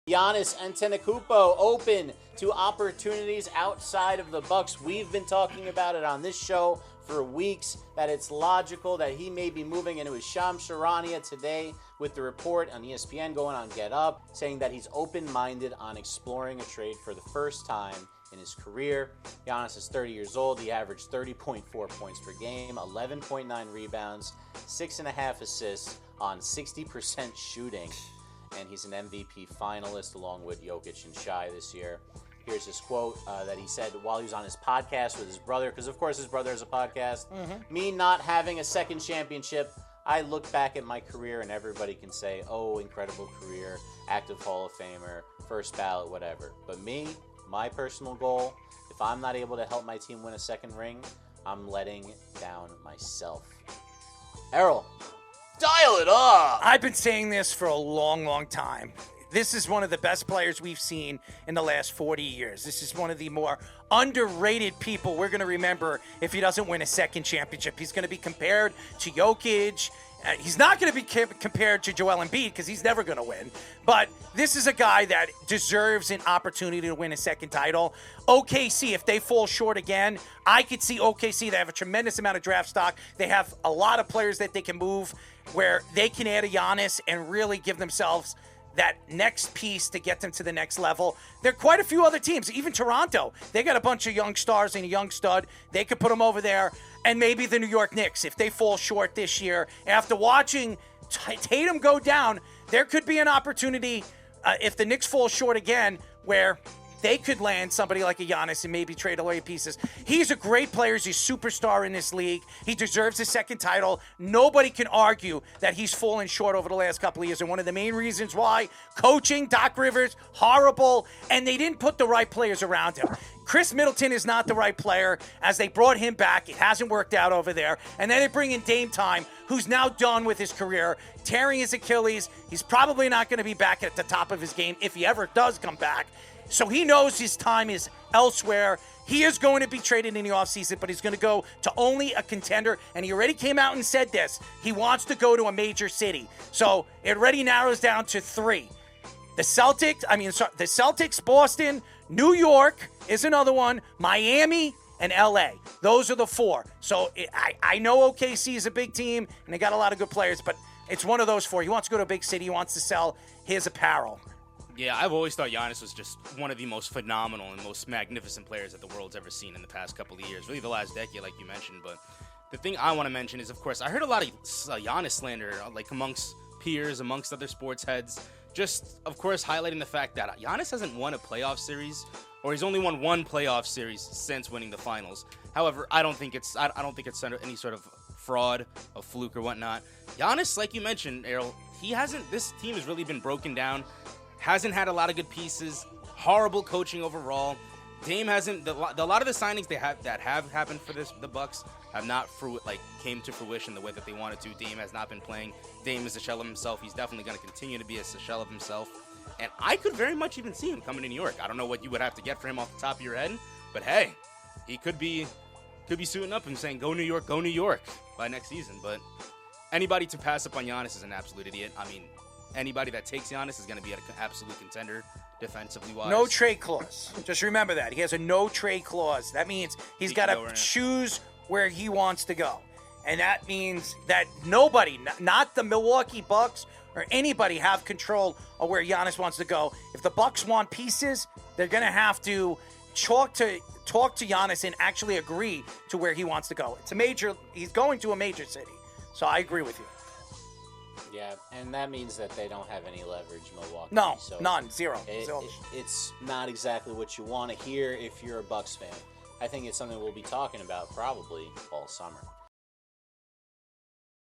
Giannis Antetokounmpo open to opportunities outside of the Bucks. We've been talking about it on this show for weeks, that it's logical that he may be moving into his Shams Charania today with the report on ESPN going on Get Up, saying that he's open-minded on exploring a trade for the first time in his career. Giannis is 30 years old. He averaged 30.4 points per game, 11.9 rebounds, 6.5 assists on 60% shooting. And he's an MVP finalist along with Jokic and Shai this year. Here's his quote that he said while he was on his podcast with his brother, because of course his brother has a podcast. Me not having a second championship, I look back at my career and everybody can say, oh, incredible career, active Hall of Famer, first ballot, whatever. But me, my personal goal, if I'm not able to help my team win a second ring, I'm letting down myself. Errol, dial it up. I've been saying this for a long, long time. This is one of the best players we've seen in the last 40 years. This is one of the more underrated people we're going to remember if he doesn't win a second championship. He's going to be compared to Jokic. He's not going to be compared to Joel Embiid because he's never going to win. But this is a guy that deserves an opportunity to win a second title. OKC, if they fall short again, I could see OKC. They have a tremendous amount of draft stock. They have a lot of players that they can move where they can add a Giannis and really give themselves that next piece to get them to the next level. There are quite a few other teams, even Toronto. They got a bunch of young stars and a young stud. They could put them over there. And maybe the New York Knicks, if they fall short this year, after watching Tatum go down, there could be an opportunity if the Knicks fall short again where they could land somebody like a Giannis and maybe trade away pieces. He's a great player. He's a superstar in this league. He deserves a second title. Nobody can argue that he's fallen short over the last couple of years. And one of the main reasons why, coaching, Doc Rivers, horrible, and they didn't put the right players around him. Chris Middleton is not the right player. As they brought him back, it hasn't worked out over there. And then they bring in Dame Time, who's now done with his career, tearing his Achilles. He's probably not going to be back at the top of his game if he ever does come back. So he knows his time is elsewhere. He is going to be traded in the offseason, but he's going to go to only a contender. And he already came out and said this. He wants to go to a major city. So it already narrows down to three. The Celtics, Boston, New York is another one, Miami, and LA. Those are the four. So I know OKC is a big team, and they got a lot of good players, but it's one of those four. He wants to go to a big city. He wants to sell his apparel. Yeah, I've always thought Giannis was just one of the most phenomenal and most magnificent players that the world's ever seen in the past couple of years. Really the last decade, like you mentioned. But the thing I want to mention is, of course, I heard a lot of Giannis slander, like amongst peers, amongst other sports heads. Just, of course, highlighting the fact that Giannis hasn't won a playoff series, or he's only won one playoff series since winning the finals. However, I don't think it's any sort of fraud, a fluke, or whatnot. Giannis, like you mentioned, Errol, this team has really been broken down. Hasn't had a lot of good pieces. Horrible coaching overall. Dame hasn't. A lot of the signings that have happened for the Bucks have not came to fruition the way that they wanted to. Dame has not been playing. Dame is a shell of himself. He's definitely going to continue to be a shell of himself. And I could very much even see him coming to New York. I don't know what you would have to get for him off the top of your head, but hey, he could be suiting up and saying, "Go New York" by next season. But anybody to pass up on Giannis is an absolute idiot. I mean, anybody that takes Giannis is going to be an absolute contender defensively wise. No trade clause. Just remember that. He has a no trade clause. That means he's got to choose where he wants to go. And that means that nobody, not the Milwaukee Bucks or anybody, have control of where Giannis wants to go. If the Bucks want pieces, they're going to have to talk to Giannis and actually agree to where he wants to go. He's going to a major city. So I agree with you. Yeah, and that means that they don't have any leverage, Milwaukee. No, so none, zero. It's not exactly what you want to hear if you're a Bucks fan. I think it's something we'll be talking about probably all summer.